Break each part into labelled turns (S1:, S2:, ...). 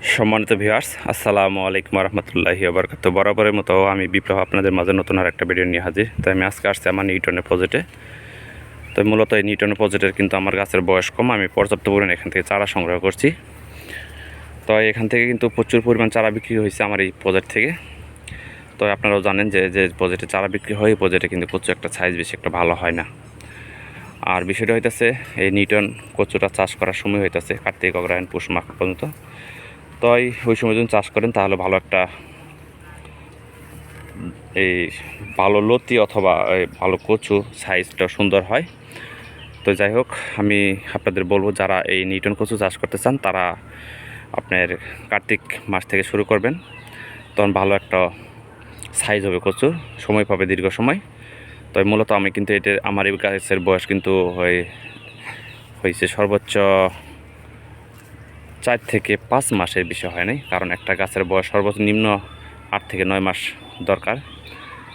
S1: সম্মানিত ভিউয়ার্স, আসসালামু আলাইকুম রহমতুল্লাহি ওয়া বরাবরের মতো আমি বিপ্লব আপনাদের মাঝে নতুন আর একটা ভিডিও নিয়ে হাজির। তো আমি আজকে আসছি আমার নিউটনের প্রজেক্টে। তো মূলত এই নিউটনের প্রজেক্টের কিন্তু আমার গাছের বয়স কম, আমি পর্যাপ্ত পরিমাণে এখান থেকে চারা সংগ্রহ করছি। তো এখান থেকে কিন্তু প্রচুর পরিমাণ চারা বিক্রি হয়েছে আমার এই প্রজেক্ট থেকে। তো আপনারাও জানেন যে যে প্রজেক্টে চারা বিক্রি হয় এই প্রজেক্টে কিন্তু কচু একটা সাইজ বেশি একটা ভালো হয় না। আর বিষয়টা হইতেছে এই নিউটন কচুটা চাষ করার সময় হইতেছে কার্তিক অগ্রহায়ণ পৌষ মাঘ পর্যন্ত। তো ওই সময় যদি চাষ করেন তাহলে ভালো একটা এই ভালো লতি অথবা ভালো কচু সাইজটা সুন্দর হয়। তো যাই হোক, আমি আপনাদের বলবো যারা এই নিউটন কচু চাষ করতে চান তারা আপনার কার্তিক মাস থেকে শুরু করবেন, তখন ভালো একটা সাইজ হবে কচুর, সময় পাবে দীর্ঘ সময়। তো মূলত আমি কিন্তু আমার এই গাছের বয়স কিন্তু হয়েছে সর্বোচ্চ 4 থেকে 5 মাসের বেশি হয় নাই, কারণ একটা গাছের বয়স সর্বোচ্চ নিম্ন 8 থেকে 9 মাস দরকার।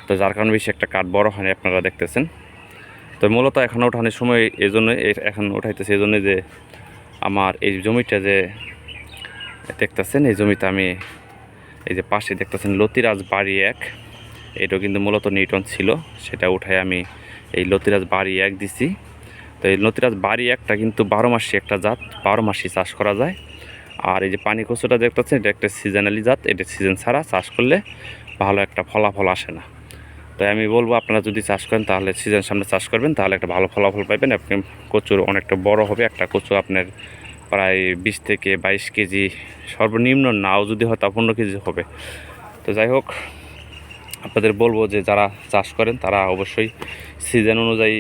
S1: তো যার কারণে বেশি একটা কাঠ বড় হয়নি, আপনারা দেখতেছেন। তো মূলত এখন ওঠানোর সময় এই জন্যই এখন উঠাইতেছি, এই জন্যই যে আমার এই জমিটা যে দেখতেছেন, এই জমিতে আমি এই যে পাশে দেখতেছেন লতিরাজ বাড়ি 1, এটাও কিন্তু মূলত নিউটন ছিল, সেটা উঠাই আমি এই লতিরাজ বাড়ি 1 দিছি। তো এই লতিরাজ বাড়ি 1টা কিন্তু 12 মাসি একটা জাত, 12 মাসই চাষ করা যায়। আর এই যে পানি কচুটা দেখতেছেন, এটা একটা সিজনালি জাত, এটা সিজন ছাড়া চাষ করলে ভালো একটা ফলাফল আসে না। তাই আমি বলবো আপনারা যদি চাষ করেন তাহলে সিজন সামনে চাষ করবেন, তাহলে একটা ভালো ফলাফল পাবেন। আপনি কচুর অনেকটা বড় হবে, একটা কচু আপনার প্রায় 20 থেকে 22 কেজি, সর্বনিম্ন নাও যদি হয় তা 15 কেজি হবে। তো যাই হোক, আপনাদের বলবো যে যারা চাষ করেন তারা অবশ্যই সিজন অনুযায়ী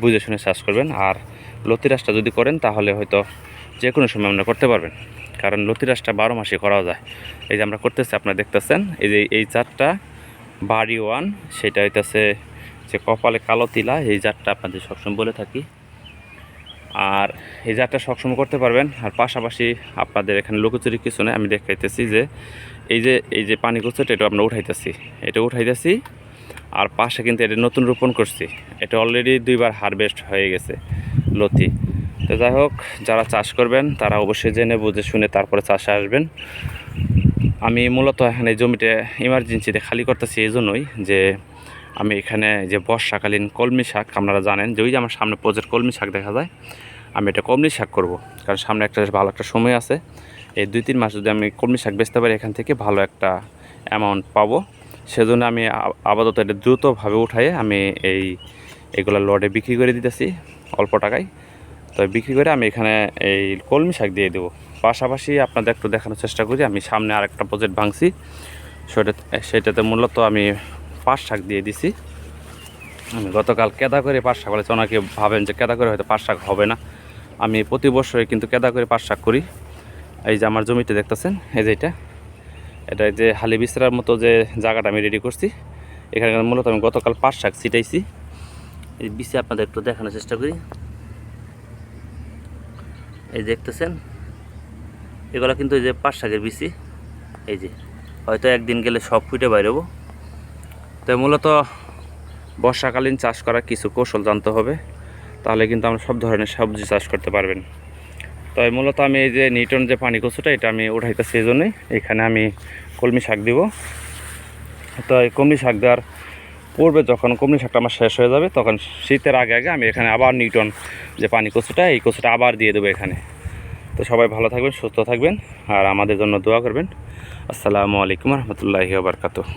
S1: বুঝে শুনে চাষ করবেন। আর লতিরাজটা যদি করেন তাহলে হয়তো যে কোনো সময় আপনারা করতে পারবেন, কারণ লতিরাজটা 12 মাসে করা যায়। এই যে আমরা করতেছি, আপনারা দেখতেছেন এই যে এই জাতটা বাড়ি 1, সেটা হইতেছে যে কপালে কালো তিলা, এই জাতটা আপনাদের সবসময় বলে থাকি। আর এই জাতটা সবসময় করতে পারবেন। আর পাশাপাশি আপনাদের এখানে লুকোচুরি কিছু নেই, আমি দেখাইতেছি যে এই যে পানি কচুটা এটা আমরা উঠাইতেছি। আর পাশে কিন্তু এটা নতুন রোপণ করছি, এটা অলরেডি 2বার হারভেস্ট হয়ে গেছে লতি। তো যাই হোক, যারা চাষ করবেন তারা অবশ্যই জেনে বুঝে শুনে তারপরে চাষে আসবেন। আমি মূলত এখানে জমিটা ইমার্জেন্সিতে খালি করতেছি এই জন্যই যে আমি এখানে যে বর্ষাকালীন কলমি শাক, আপনারা জানেন যে ওই যে আমার সামনে প্রজেক্ট কলমি শাক দেখা যায়, আমি এটা কলমি শাক করব, কারণ সামনে একটা ভালো একটা সময় আছে। এই 2-3 মাস যদি আমি কলমি শাক বেচতে পারি এখান থেকে ভালো একটা অ্যামাউন্ট পাবো। সেজন্য আমি আপাতত এটা দ্রুতভাবে উঠাই আমি এইগুলো লটে বিক্রি করে দিতেছি অল্প টাকায়। তো বিক্রি করে আমি এখানে এই কলমি শাক দিয়ে দেবো। পাশাপাশি আপনাদের একটু দেখানোর চেষ্টা করি, আমি সামনে আরেকটা প্রজেক্ট ভাঙছি, সেটাতে মূলত আমি পাট শাক দিয়ে দিছি। আমি গতকাল কেদা করে পাট শাক বলেছি, অনেকে ভাবেন যে কেদা করে হয়তো পাট শাক হবে না, আমি প্রতি বছরই কিন্তু কেদা করে পাট শাক করি। এই যে আমার জমিতে দেখতেছেন, এই যে এটা যে হালি বিছরার মতো যে জায়গাটা আমি রেডি করছি, এখানে মূলত আমি গতকাল পাট শাক ছিটাইছি। এই বিছে আপনাদের একটু দেখানোর চেষ্টা করি, এই দেখতেছেন এগুলো কিন্তু এই যে পাট শাকের বিচি, এই যে হয়তো একদিন গেলে সব ফুটে বাইরেবো। তো মূলত বর্ষাকালীন চাষ করার কিছু কৌশল জানতে হবে, তাহলে কিন্তু আমরা সব ধরনের সবজি চাষ করতে পারবেন। তো মূলত আমি এই যে নিউটন যে পানি কচুটা এটা আমি উঠাইতেছি, এই জন্যই এখানে আমি কলমি শাক দিব। তো এই কলমি শাক দেওয়ার পূর্বে যখন কলমি শাকটা আমার শেষ হয়ে যাবে, তখন শীতের আগে আগে আমি এখানে আবার নিউটন যে পানি কচুটা, এই কচুটা আবার দিয়ে দেবো এখানে। তো সবাই ভালো থাকবেন, সুস্থ থাকবেন, আর আমাদের জন্য দোয়া করবেন। আসসালামু আলাইকুম রহমতুল্লাহি ওয়া বারাকাতুহু।